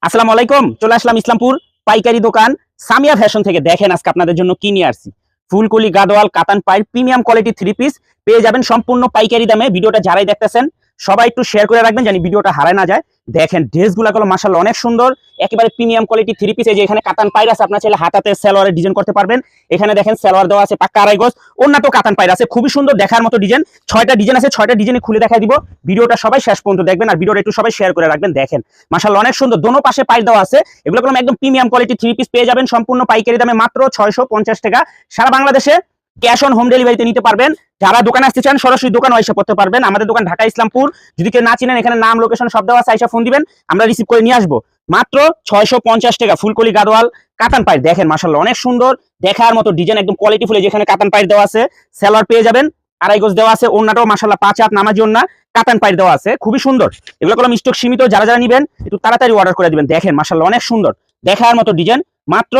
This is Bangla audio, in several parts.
আসসালামু আলাইকুম। চলে আসলাম ইসলামপুর পাইকারি দোকান সামিয়া ফ্যাশন থেকে। দেখেন আজকে আপনাদের জন্য কি নিয়ে আসছি। ফুলকলি গাদোয়াল কাতান পাইর প্রিমিয়াম কোয়ালিটি 3 পিস পেয়ে যাবেন সম্পূর্ণ পাইকারি দামে। ভিডিওটা যারাই দেখতেছেন সবাই একটু শেয়ার করে রাখবেন জানি ভিডিওটা হারায় না যায়। দেখেন ড্রেসগুলো মাশাআল্লাহ অনেক সুন্দর, একেবারে প্রিমিয়াম কোয়ালিটি 3 পিস। এই যে এখানে কাতান পাইর আছে, আপনার চাইলে হাতাতে সালোয়ারে ডিজাইন করতে পারবেন। এখানে দেখেন সালোয়ার দেওয়া আছে পাক্কা আড়াই গজ, ওন্নাতো কাতান পাইর আছে, খুবই সুন্দর দেখার মতো ডিজাইন। 6টা ডিজাইন আছে, 6টা ডিজাইনে খুলে দেখাই দিব। ভিডিওটা সবাই শেষ পর্যন্ত দেখবেন আর ভিডিওটা একটু সবাই শেয়ার করে রাখবেন। দেখেন মাশাআল্লাহ অনেক সুন্দর, দোনো পাশে পাইর দেওয়া আছে। এগুলো একদম প্রিমিয়াম কোয়ালিটি 3 পিস পেয়ে যাবেন সম্পূর্ণ পাইকারি দামে মাত্র 650 টাকা। সারা বাংলাদেশে ক্যাশ অন হোম ডেলিভারিতে নিতে পারবেন। যারা দোকানে আসতে চান সরাসরি দোকানে এসে পড়তে পারবেন। আমাদের দোকান ঢাকা ইসলামপুর। যদি কেউ না চিনেন এখানে নাম লোকেশন সব দেওয়া আছে, আইসা ফোন দিবেন, আমরা রিসিভ করে নিয়ে আসবো। মাত্র 650 টাকা ফুলকলি গাদোয়াল কাতান পাইর। দেখেন মাশাআল্লাহ অনেক সুন্দর দেখার মতো ডিজাইন, একদম কোয়ালিটি ফুল। যেখানে কাতান পাইর দেওয়া আছে, সেলার পেয়ে যাবেন আড়াই গজ দেওয়া আছে, ওন্নাটাও মাশাআল্লাহ 5 হাত নামাজি ওন্না, কাতান পাইর দেওয়া আছে, খুবই সুন্দর। এগুলো স্টক সীমিত, যারা যারা নেবেন একটু তাড়াতাড়ি অর্ডার করে দিবেন। দেখেন মাশাআল্লাহ অনেক সুন্দর দেখার মতো ডিজাইন, মাত্র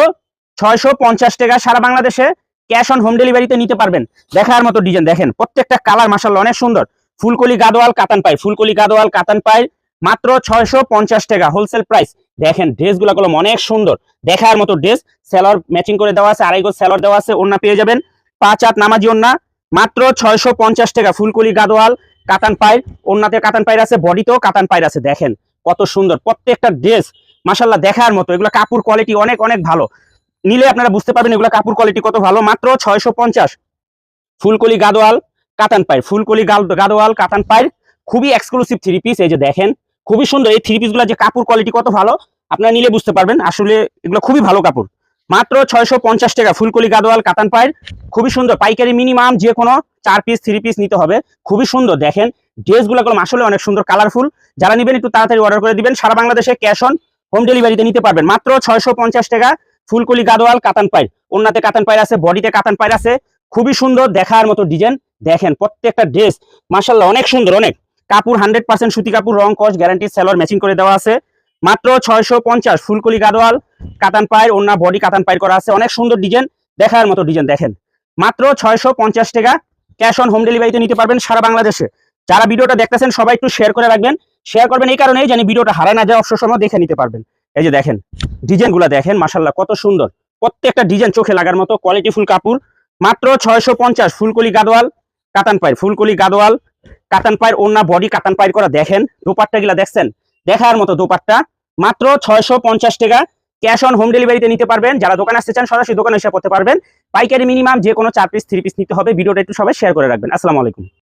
650 টাকা। সারা বাংলাদেশে ক্যাশ অন হোম ডেলিভারিতে নিতে পারবেন। দেখার মতো ডিজাইন, দেখেন প্রত্যেকটা কালার মাশাআল্লাহ অনেক সুন্দর। ফুলকলি গাদোয়াল কাতান পাইর, ফুলকলি গাদোয়াল কাতান পাইর মাত্র 650 টাকা হোলসেল প্রাইস। দেখেন ড্রেসগুলো অনেক সুন্দর দেখার মতো ড্রেস। সেলর ম্যাচিং করে দেওয়া আছে, আড়াই গজ সেলর দেওয়া আছে, ওন্না পেয়ে যাবেন 5 হাত নামাজি ওন্না, মাত্র 650 টাকা ফুলকলি গাদোয়াল কাতান পাইর। ওন্নাতে কাতান পাইর আছে, বডিতেও কাতান পাইর আছে। দেখেন কত সুন্দর প্রত্যেকটা ড্রেস মাশাআল্লাহ দেখার মতো। এগুলো কাপড় কোয়ালিটি অনেক অনেক ভালো, নিলে আপনারা বুঝতে পারবেন এগুলো কাপড় কোয়ালিটি কত ভালো। মাত্র 650 ফুলকলি গাদোয়াল কাতান পাইর, ফুলকলি গাদোয়াল কাতান পাইর খুবই এক্সক্লুসিভ 3 পিস। এই যে দেখেন খুবই সুন্দর এই 3 পিসগুলো, যে কাপড় কোয়ালিটি কত ভালো আপনারা নিলে বুঝতে পারবেন। আসলে এগুলো খুবই ভালো কাপড়। মাত্র 650 টাকা ফুলকলি গাদোয়াল কাতান পাইর, খুবই সুন্দর। পাইকারি মিনিমাম যে কোনো 4 পিস 3 পিস নিতে হবে। খুবই সুন্দর দেখেন ড্রেসগুলো আসলে অনেক সুন্দর কালারফুল। যারা নেবেন একটু তাড়াতাড়ি অর্ডার করে দিবেন। সারা বাংলাদেশে ক্যাশ অন হোম ডেলিভারিতে নিতে পারবেন। মাত্র 650 টাকা ফুলকলি গাদোয়াল কাতান পাইর। ওন্নাতে কাতান পাইর আছে, বডিতে কাতান পাইর আছে, খুবই সুন্দর দেখার মতো ডিজাইন। দেখেন প্রত্যেকটা ড্রেস মাশাআল্লাহ অনেক সুন্দর, অনেক কাপড় 100% সুতি কাপড়, রং কস গ্যারান্টি, সেলর ম্যাচিং করে দেওয়া আছে। মাত্র 650 ফুলকলি গাদোয়াল কাতান পাইর, ওন্না বডি কাতান পাইর করা আছে, অনেক সুন্দর ডিজাইন দেখার মতো ডিজাইন। দেখেন মাত্র 650 টাকা ক্যাশ অন হোম ডেলিভারিতে নিতে পারবেন সারা বাংলাদেশে। যারা ভিডিওটা দেখতেছেন সবাই একটু শেয়ার করে রাখবেন। শেয়ার করবেন এই কারণেই জানি ভিডিওটা হারায় না যায়, অবসর সময় দেখে নিতে পারবেন। এই যে দেখেন ডিজাইনগুলো দেখেন মাশাআল্লাহ কত সুন্দর, প্রত্যেকটা ডিজাইন চোখে লাগার মতো কোয়ালিটি ফুল কাপড়। মাত্র 650 ফুলকলি গাদোয়াল কাতান পাইর, ফুলকলি গাদোয়াল কাতান পাইর, ওন্না বডি কাতান পাইর করা। দেখেন দোপাট্টা গুলা দেখছেন দেখার মতো দোপাট্টা। মাত্র 650 টাকা ক্যাশ অন হোম ডেলিভারিতে নিতে পারবেন। যারা দোকানে আসতে চান সরাসরি দোকানে এসে করতে পারবেন। পাইকারি মিনিমাম যে কোনো 4 পিস 3 পিস নিতে হবে। ভিডিওটা একটু সবাই শেয়ার করে রাখবেন। আসসালামু আলাইকুম।